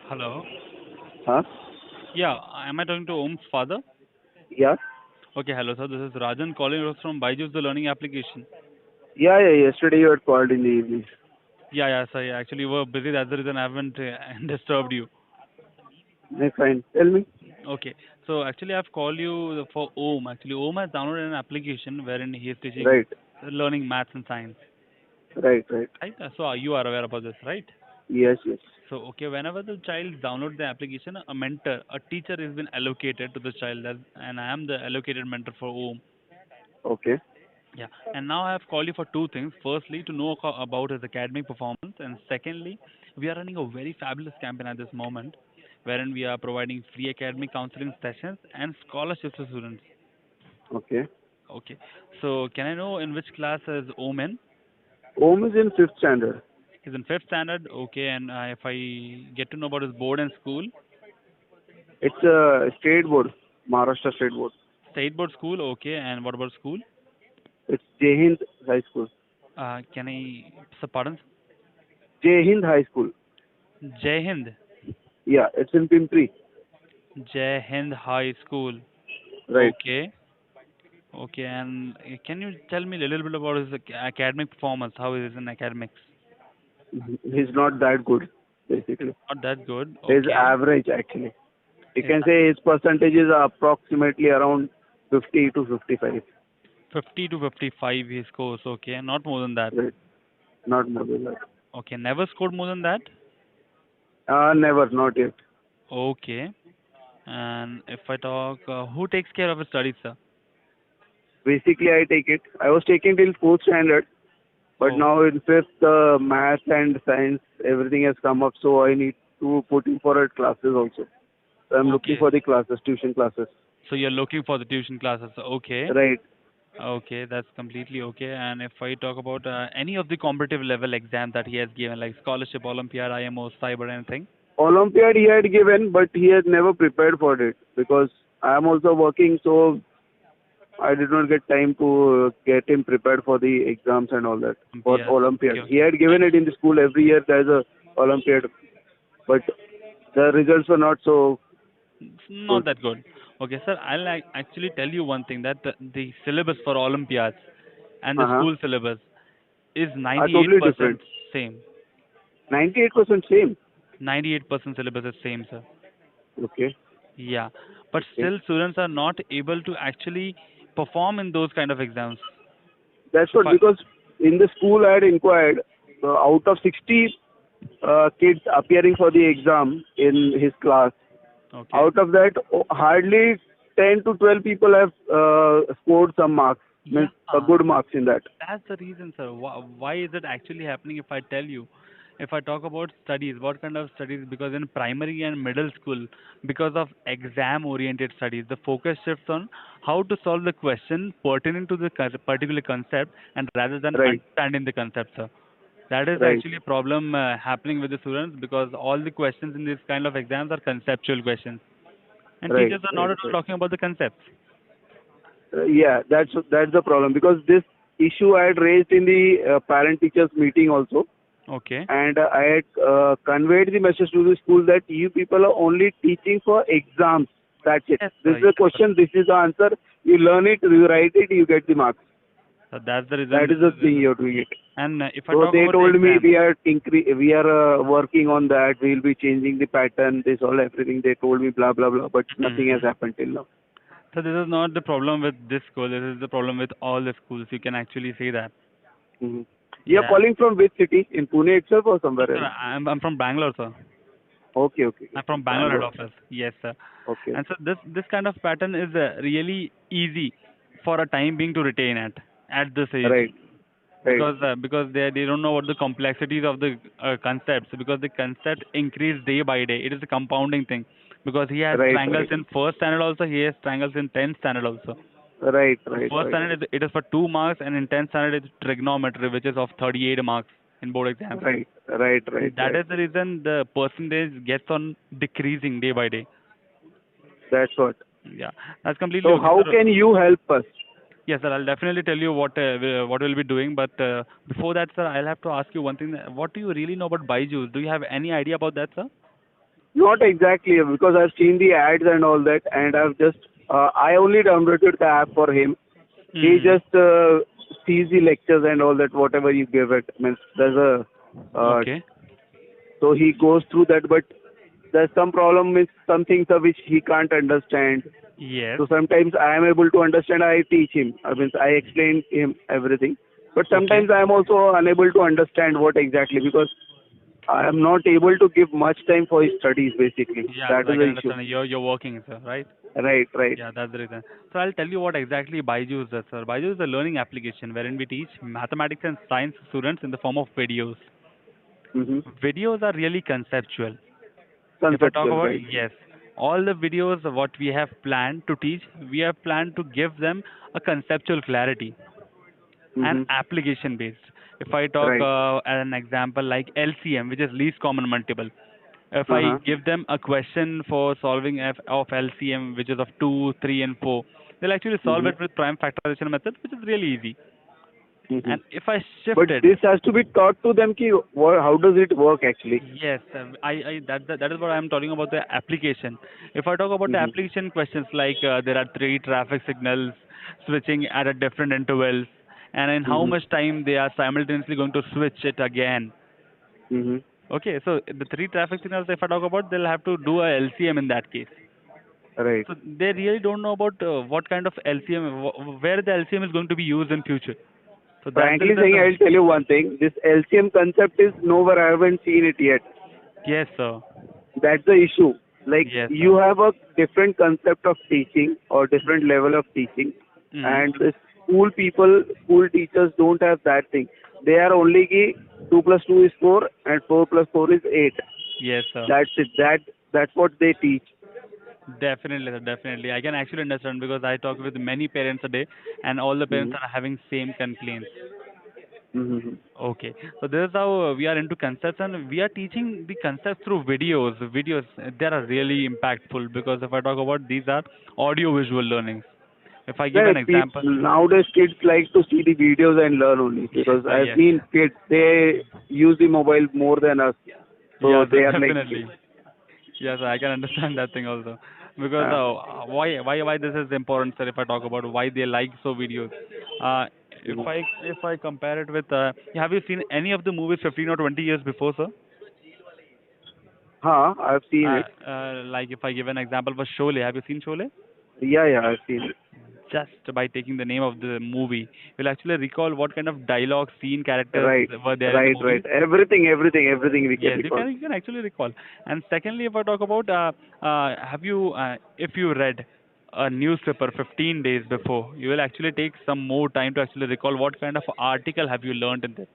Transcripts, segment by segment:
Hello. Huh? Yeah, am I talking to Om's father? Yeah. Okay, hello, sir. This is Rajan calling you from Byju's, the learning application. Yeah, yeah. Yesterday you had called in the evening. Yeah, sir. Yeah, actually, you were busy. That's the reason I haven't disturbed you. Fine. Tell me. Okay, so actually, I've called you for Om. Actually, Om has downloaded an application wherein he is teaching Right. learning maths and science. Right. Right. Right? So you are aware about this, right? Yes. Yes. So, okay, whenever the child downloads the application, a mentor, a teacher has been allocated to the child, and I am the allocated mentor for Om. Okay. Yeah, and now I have called you for two things. Firstly, to know about his academic performance, and secondly, we are running a very fabulous campaign at this moment, wherein we are providing free academic counseling sessions and scholarships to students. Okay. Okay, so can I know in which class is Omen? Om is in fifth standard. He's in fifth standard. Okay, and if I get to know about his board and school, It's a state board, Maharashtra State Board. state board school. Okay, and what about school? It's Jai Hind High School. Can I, pardon? Jai Hind High School. Jai Hind. Yeah, it's in Pimpri. Jai Hind High School. Right. Okay. Okay, and can you tell me a little bit about his academic performance? How is in academics? He's not that good, basically. Not that good. He's Okay. average, actually. You His can say his percentages are approximately around 50 to 55. 50 to 55 he scores. Okay, not more than that. Right. Not more than that. Okay, never scored more than that. Never, not yet. Okay, and if I talk, who takes care of his studies, sir? Basically, I take it. I was taking till fourth standard, but Oh, now in fifth, math and science, everything has come up, so I need to put in for it classes also. So I'm looking okay. for the classes, tuition classes. So you're looking for the tuition classes. Okay. Right. Okay, that's completely okay. And if I talk about any of the competitive level exam that he has given, like scholarship, Olympiad, IMO, cyber, anything. Olympiad he had given, but he had never prepared for it because I am also working, so I did not get time to get him prepared for the exams and all that for Olympiad. Okay, Olympiad. He okay. had given it in the school every year. There's a Olympiad, but the results were not so It's not good. that good. Okay, sir, actually tell you one thing that the syllabus for Olympiads and the Uh-huh. school syllabus is Are totally 98% different. same. 98% same. 98% syllabus is same, sir. Okay. Yeah, but Okay. still students are not able to actually perform in those kind of exams. That's So, what, because in the school I had inquired, out of 60 kids appearing for the exam in his class, okay. out of that, hardly 10 to 12 people have scored some marks, Yeah, means good marks in that. that's the reason, sir. Why is it actually happening? If I tell you, if I talk about studies, what kind of studies? Because in primary and middle school, because of exam-oriented studies, the focus shifts on how to solve the question pertaining to the particular concept, and rather than Right, understanding the concept, sir. That is right, actually a problem happening with the students because all the questions in this kind of exams are conceptual questions, and right, teachers are not right, at all right. talking about the concepts. Yeah, that's the problem, because this issue I had raised in the parent teachers meeting also, Okay. and I had conveyed the message to the school that you people are only teaching for exams. That's it. Yes, This sir. is the Yes, sir. question. This is the answer. You learn it, you write it, you get the marks. So that's the reason That this is the is. thing you're doing it. And if I So talk they about the told me exam, we are working on that. We'll be changing the pattern. This all everything. They told me blah blah blah, but nothing has Mhm. happened till now. So this is not the problem with this school. This is the problem with all the schools. You can actually say that. Hmm. You're Yeah. calling from which city? In Pune itself or No, somewhere sir, else? I'm from Bangalore, sir. Okay, okay, I'm okay. from Bangalore head Bangalore. office. Yes, sir. Okay. And so this kind of pattern is really easy for a time being to retain at this age. Right, right, Because they don't know what the complexities of the concepts, because the concept increase day by day. It is a compounding thing because he has right, triangles right, in first standard also, he has triangles in 10th standard also. right, So right, first right, standard it is for 2 marks, and in 10th standard it's trigonometry, which is of 38 marks in board exams. right, right, right, That right. is the reason the percentage gets on decreasing day by day. That's what. Yeah, that's completely So okay, how sir. can you help us? Yes, sir. I'll definitely tell you what we'll be doing. But before that, sir, I'll have to ask you one thing. What do you really know about Byju's? Do you have any idea about that, sir? Not exactly, because I've seen the ads and all that, and I only downloaded the app for him. He Hmm. just sees the lectures and all that, whatever you give it. Means there's a, uh, Okay. so he goes through that, but there's some problem with some things which he can't understand. Yes. So sometimes I am able to understand, I teach him. I mean, I explain him everything. But Okay. sometimes I am also unable to understand what exactly, because I am not able to give much time for his studies, basically. Yeah, That I is the can issue. understand. You're working, sir, right? Right, right. Yeah, that's the reason. So I'll tell you what exactly Byju's does, sir. Byju's is a learning application wherein we teach mathematics and science students in the form of videos. Mm-hmm. Videos are really conceptual. If I talk Conceptual, about, right. yes, all the videos what we have planned to teach, we have planned to give them a conceptual clarity and Mm-hmm. application based. If I talk Right. an example like LCM, which is least common multiple, if I Uh-huh. give them a question for solving of LCM, which is of 2, 3, and 4, they'll actually solve Mm-hmm. it with prime factorization method, which is really easy. Mm-hmm. And if I But shift it, this has to be taught to them, how does it work actually? yes, that is what I'm talking about the application. If I talk about the Mm-hmm. application questions like there are three traffic signals switching at a different intervals, and in how Mm-hmm. much time they are simultaneously going to switch it again. Mm-hmm. Okay, so the three traffic signals, if I talk about, they'll have to do a LCM in that case. Right. So they really don't know about what kind of LCM, where the LCM is going to be used in future. So that's the Frankly reason. saying, I'll tell you one thing. This LCM concept is nowhere. I haven't seen it yet. Yes, sir. That's the issue. Like, Yes, you sir. have a different concept of teaching or different level of teaching, Hmm. and the school teachers don't have that thing. They are only ki 2 plus 2 is 4 and 4 plus 4 is 8. Yes, sir. That's it. That's what they teach. Definitely, sir. Definitely. I can actually understand because I talk with many parents a day, and all the parents Mm-hmm. are having same complaints. Mm-hmm. Okay, so this is how we are into concepts, and we are teaching the concepts through videos. Videos, they are really impactful because if I talk about these are audio visual learnings. If I give an Right. example, Nowadays kids like to see the videos and learn only, yes, because sir, I've yes, seen kids, they use the mobile more than us. So yes, sir, they are like, definitely. Yes, I can understand that thing also. Because uh, why this is important, sir? If I talk about why they like so videos, uh, if mhm. I compare it with, have you seen any of the movies 15 or 20 years before, sir? I've seen it. Like if I give an example for Sholay, have you seen Sholay? Yeah, yeah, I've seen it. Just by taking the name of the movie, you'll actually recall what kind of dialogue, scene, characters Right, were there in the right, right. movie. Everything we can Yes, recall. you can actually recall. And secondly, if I talk about, have you, if you read a newspaper 15 days before, you will actually take some more time to actually recall what kind of article have you learned in this.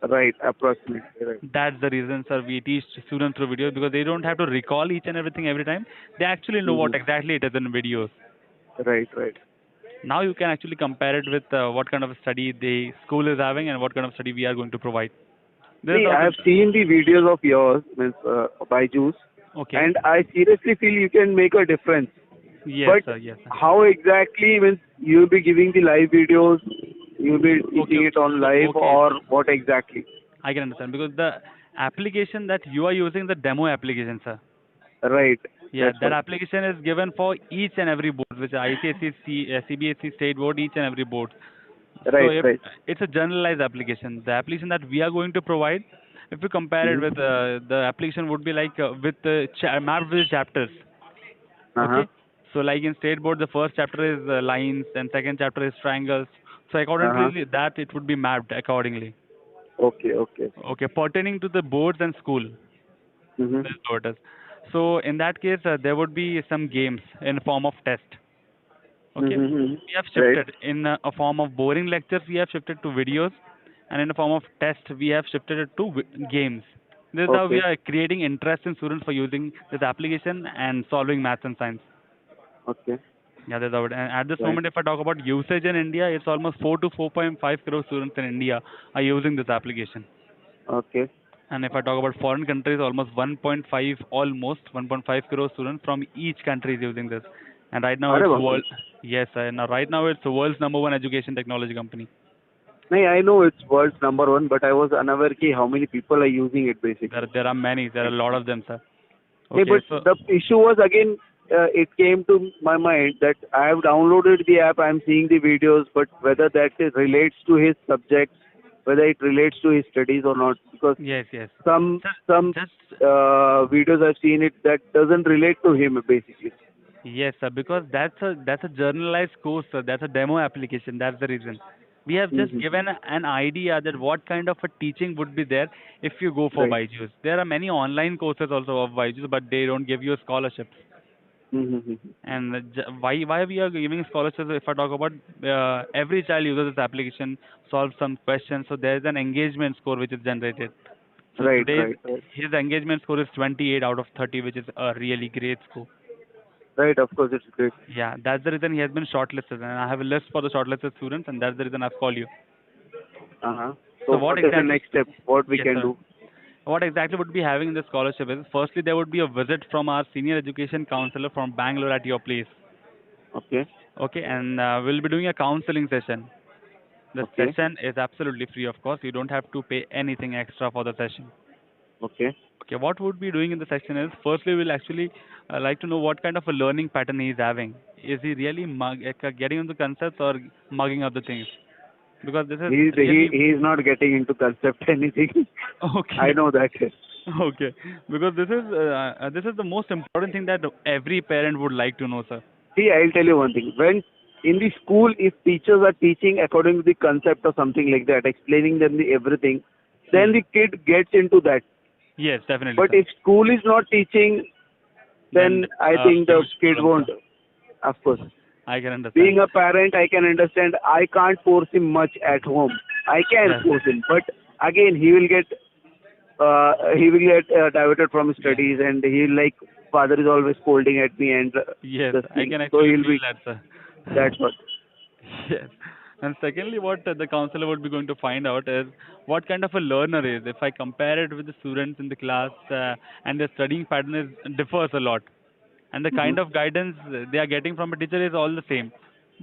Right, approximately. Right. That's the reason, sir, we teach students through videos because they don't have to recall each and everything every time. They actually know Mm-hmm. what exactly it is in videos. Right, right. Now you can actually compare it with what kind of study the school is having and what kind of study we are going to provide. This is See, how the I've seen the videos of yours, means by Juice, okay. and I seriously feel you can make a difference. Yes, But sir. Yes, sir. how exactly, means you'll be giving the live videos, you'll be Okay. teaching it on So live, okay, or what exactly? I can understand because the application that you are using the demo application, sir. Right. Yeah, That's that what. application is given for each and every board, which is ICSE, CBSE, state board, each and every board. So Right, if right. it's a generalized application, the application that we are going to provide, if you compare it Mm-hmm. with the application would be like with mapped with chapters. Uh-huh. Okay, so like in state board, the first chapter is lines, and second chapter is triangles. So Uh-huh. accordingly, that it would be mapped accordingly. Okay, okay. Okay, pertaining to the boards and school. Mm-hmm. That's how it is. So in that case, there would be some games in form of test. Okay, Mm-hmm. we have Right. shifted in a form of boring lectures. We have shifted to videos, and in the form of test, we have shifted it to games. This is how we Okay. are creating interest in students for using this application and solving maths and science. Okay. Yeah, that's how it. And at this Right. moment, if I talk about usage in India, it's almost 4 to 4.5 crore students in India are using this application. Okay. And if I talk about foreign countries, almost 1.5 crore students from each country is using this. And right now Are it's बापरे. world, yes, and right now it's the world's number one education technology company. No, I know it's world's number one, but I was unaware ki how many people are using it basically. There are many, there are a lot of them, sir. Hey, Okay, but so the issue was again, it came to my mind that I have downloaded the app, I am seeing the videos, but whether that relates to his subjects, whether it relates to his studies or not, because yes, yes. some So some just videos I've seen it that doesn't relate to him basically. yes, sir, because that's a journalized course, sir. That's a demo application. That's the reason. We have just Hmm. given an idea that what kind of a teaching would be there if you go for Right. Byju's. There are many online courses also of Byju's, but they don't give you scholarships. Mm-hmm. And why we are giving scholarships? If I talk about every child uses this application, solves some questions, so there is an engagement score which is generated. So Right, today's right, right. his engagement score is 28 out of 30, which is a really great score. Right, of course, it's great. Yeah, that's the reason he has been shortlisted, and I have a list for the shortlisted students, and that's the reason I've called you. Uh-huh. So So what what is the exactly? next step? What we Yes, can sir. do? What exactly would be having in the scholarship is firstly there would be a visit from our senior education counselor from Bangalore at your place. Okay, Okay, and we'll be doing a counseling session. The okay, session is absolutely free, of course. You don't have to pay anything extra for the session. okay. Okay, what we'll be doing in the section is firstly we'll actually like to know what kind of a learning pattern he is having. Is he really getting into concepts or mugging up the things? Because this is really He is not getting into concept anything. I okay. know that. Okay, because this is the most important thing that every parent would like to know, sir. See, I'll tell you one thing. When in the school, if teachers are teaching according to the concept or something like that, explaining them the everything, then Hmm. the kid gets into that. Yes, definitely, But sir. if school is not teaching, Then then I a think the huge kid problem, won't. sir. Of course. I can understand. Being a parent, I can understand. I can't force him much at home. I can Yes. force him, but again, he will get diverted from his Yeah. studies, and he'll like father is always scolding at me and Yes, this I thing. can So actually he'll feel be that, sir. that's what. Yes. And secondly, what the counselor would be going to find out is what kind of a learner is. If I compare it with the students in the class, and their studying pattern differs a lot, and the Hmm. kind of guidance they are getting from a teacher is all the same.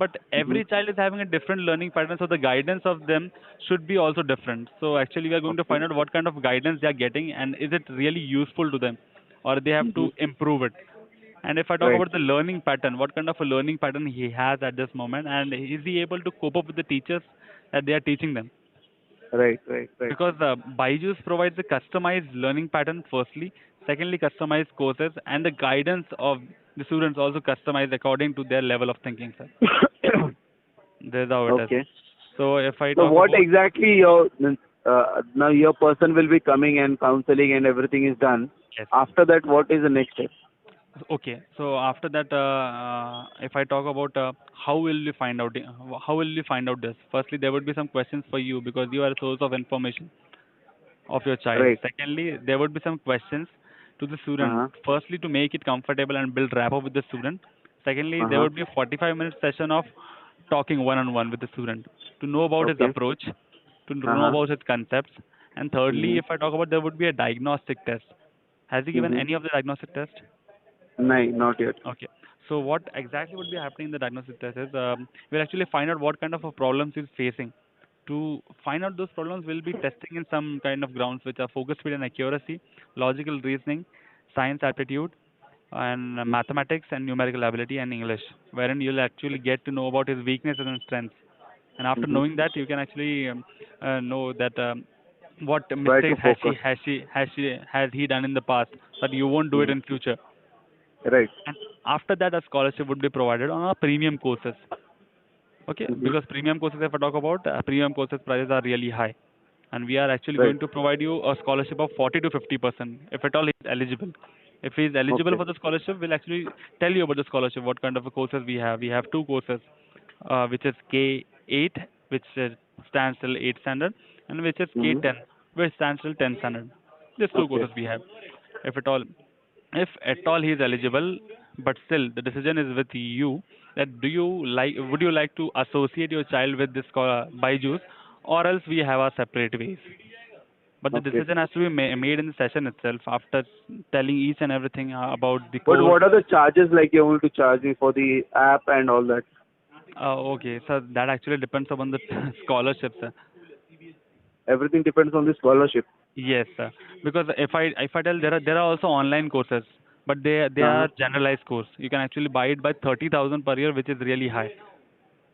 But Hmm. every child is having a different learning pattern, so the guidance of them should be also different. So actually, we are going to Okay. find out what kind of guidance they are getting, and is it really useful to them, or they have Hmm. to improve it. And if I talk Right. about the learning pattern, what kind of a learning pattern he has at this moment, and is he able to cope up with the teachers that they are teaching them? Right. Right. Right. Because Byju's provides a customized learning pattern, firstly. Secondly, customized courses, and the guidance of the students also customized according to their level of thinking, sir. This is how it is. Okay. So if I So talk what about, exactly your now your person will be coming and counseling and everything is done. yes. After that, what is the next step? Okay, so after that, if I talk about how will you find out, how will you find out this? Firstly, there would be some questions for you because you are a source of information of your child. Right. Secondly, there would be some questions to the Uh student. huh. Firstly, to make it comfortable and build rapport with the student. Secondly, Uh there huh. would be a 45-minute session of talking one-on-one with the student to know about his Okay. approach, to Uh know huh. about his concepts. And thirdly, Mhm. if I talk about, there would be a diagnostic test. Has he given Mhm. any of the diagnostic test? No, not yet. Okay. So what exactly would be happening in the diagnostic test is we'll actually find out what kind of a problems he's facing. To find out those problems, we'll be testing in some kind of grounds which are focus speed and accuracy, logical reasoning, science aptitude, and Mhm. mathematics and numerical ability and English, wherein you'll actually get to know about his weaknesses and strengths. And after Mhm. knowing that, you can actually know that what Try to mistakes focus. has he done in the past that you won't do it Mhm. in future. Right. And after that, a scholarship would be provided on our premium courses. Okay, Mhm. because premium courses, if I talk about, premium courses prices are really high, and we are actually Right. going to provide you a scholarship of 40 to 50%, if at all he is eligible. If he is eligible Okay. for the scholarship, we'll actually tell you about the scholarship, what kind of a courses we have. We have two courses, which is K8, which stands till 8 standard, and which is Mhm. K10, which stands till 10 standard. These two Okay. courses we have. If at all, if at all he is eligible, but still the decision is with you. That would you like to associate your child with this Byju's, or else we have our separate ways. But the Okay. decision has to be made in the session itself after telling each and everything about the But course. what are the charges like you're going to charge me for the app and all that? Okay, so that actually depends upon the scholarships. Everything depends on the scholarship. Yes, sir. Because if I tell there are also online courses but they Uh-huh. are generalized course. You can actually buy it by 30,000 per year, which is really high.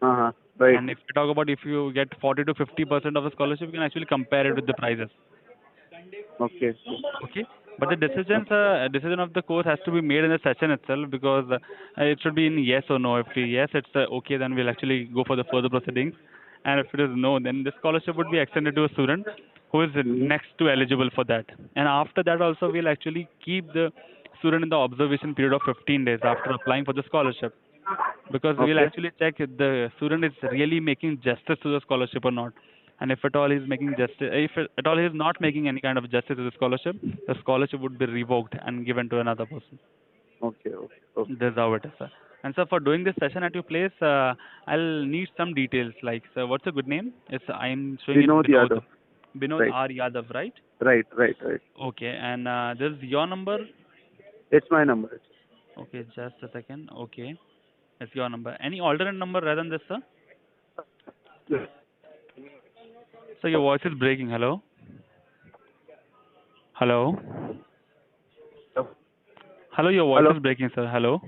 Uh-huh. Right. And if you talk about if you get 40 to 50% of the scholarship, you can actually compare it with the prices. Okay. Okay, but the Okay. decision of the course has to be made in the session itself, because it should be in yes or no. If yes, it's okay, then we'll actually go for the further proceedings, and if it is no, then the scholarship would be extended to a student who is Mm-hmm. next to eligible for that. And after that also, we'll actually keep the student in the observation period of 15 days after applying for the scholarship, because we'll Okay. actually check if the student is really making justice to the scholarship or not. And if at all he's making justice, if at all he's not making any kind of justice to the scholarship would be revoked and given to another person. Okay. Okay. Okay. This is how it is, sir. And so for doing this session at your place, I'll need some details. Like, sir, what's your good name? It's I'm showing it Vinod Binod. Yadav. Binod Right. R Yadav, right? Right. Right. Right. Okay, and this is your number. It's my number. Okay, just a second. Okay, it's your number. Any alternate number rather than this, sir? So your voice is breaking. Hello? Hello? Hello, your voice Hello. is breaking, sir. Hello?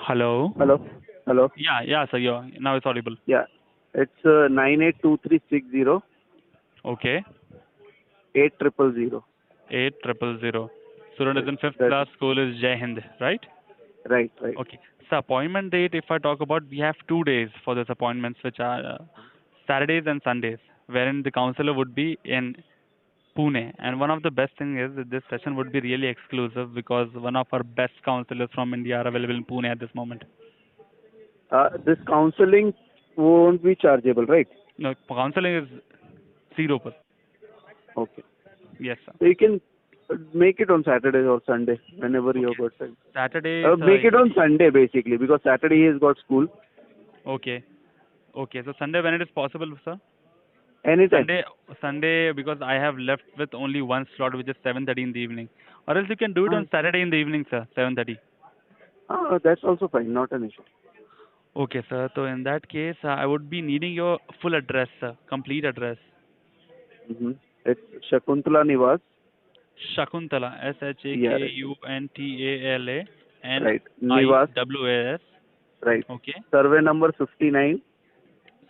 Hello? Hello. Hello. Yeah, yeah, sir. Now it's audible. Yeah. It's 982360 Okay. 8000. 8000. Student is Yes. in fifth That class. School is Jai Hind, right? right. Right. Okay. So appointment date, if I talk about, we have 2 days for this appointments, which are Saturdays and Sundays, wherein the counselor would be in Pune. And one of the best thing is that this session would be really exclusive, because one of our best counselors from India are available in Pune at this moment. This counseling won't be chargeable, right? No, counseling is 0%. Okay. Yes, sir. So you can make it on Saturday or Sunday whenever you have Okay. got time. Saturdays, Make it on Sunday basically because Saturday he has got school. okay. Okay. So Sunday, when it is possible, sir? Anytime. Sunday, Sunday, because I have left with only one slot, which is 7:30 in the evening. Or else you can do it Ah, on Saturday in the evening, sir, 7:30. that's also fine. Not an issue. Okay, sir. So in that case, I would be needing your full address, sir, complete address. Mm-hmm. It's Shakuntala Nivas. Shakuntala, Yeah, right. Right. Nivas. SHAKUNTALA, Right. Okay. Survey number 59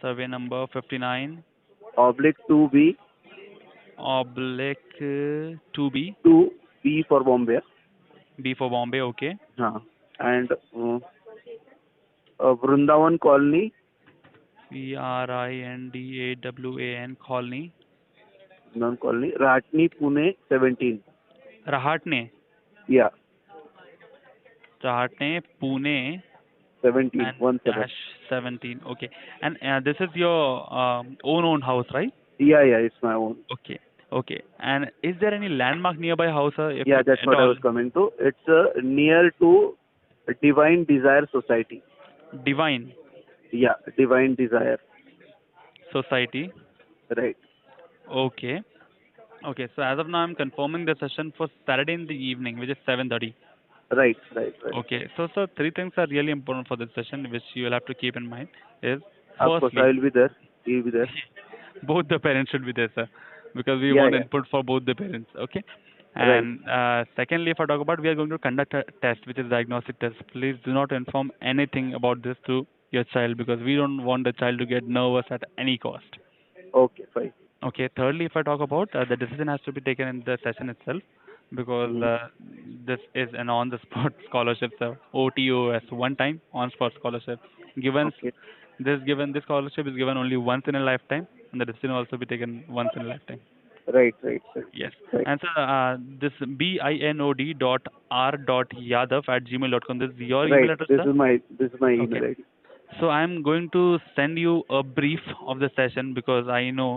Survey number 59 oblique 2B oblique 2B, 2B for Bombay. B for Bombay. Okay. And Vrindavan Colony. VRINDAWAN Colony. Non Colony. Ratni Pune 17. Rahatne. Yeah. Rahatne, Pune, 17. and 17. dash 17. Okay. And this is your own house, right? Yeah, yeah. It's my own. Okay. Okay. And is there any landmark nearby house, sir, if Yeah, that's at what I all? was coming to. It's near to Divine Desire Society. Divine Yeah, Divine Desire. Society. Right. Okay. Okay. So as of now, I'm confirming the session for Saturday in the evening, which is 7:30. Right, right, right. Okay. So, sir, three things are really important for this session, which you will have to keep in mind. Is Of course, I firstly, will be there. He will be there. both the parents should be there, sir, because we Yeah, want yeah. input for both the parents. Okay. Right. And secondly, if I talk about, we are going to conduct a test, which is diagnostic test. Please do not inform anything about this to your child, because we don't want the child to get nervous at any cost. Okay, fine. Okay. Thirdly, if I talk about, the decision has to be taken in the session itself, because Mm-hmm. this is an on-the-spot scholarship, sir. OTOS, one-time on-spot scholarship. Given Okay. this scholarship is given only once in a lifetime, and the decision will also be taken once in a lifetime. Right, right, right. Yes. Right. And sir, this BINOD dot R dot Yadav at gmail.com. This is your Right. email address, sir? This is my Okay. email ID. So I'm going to send you a brief of the session, because I know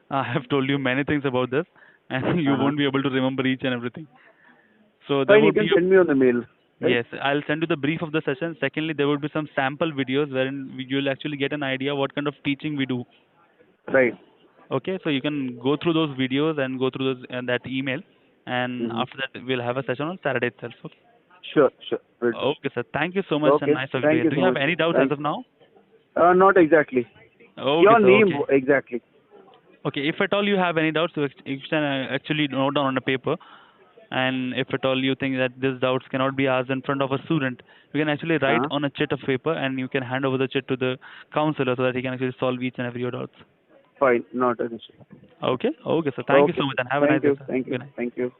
I have told you many things about this, and you Uh-huh. won't be able to remember each and everything. So there Fine, you would can be send me on the mail. Right? yes, I'll send you the brief of the session. Secondly, there would be some sample videos wherein you'll actually get an idea what kind of teaching we do. Right. Okay, so you can go through those videos and go through those that email, and Mm-hmm. after that we'll have a session on Saturday itself. Okay. Sure, sure. Will do. Okay, sir. Thank you so much, and Okay. nice talking to Thank you. you Do so you have much. any doubts as Thank. of now? Not exactly. Okay, Your sir. name Okay. exactly. Okay. If at all you have any doubts, you can actually note down on a paper. And if at all you think that these doubts cannot be asked in front of a student, you can actually write Uh-huh. on a chit of paper and you can hand over the chit to the counselor so that he can actually solve each and every your doubts. Fine, not an issue. Okay? Okay, so thank you Okay, so much sir. and have a nice Thank day, you, sir. thank you, Good night. thank you.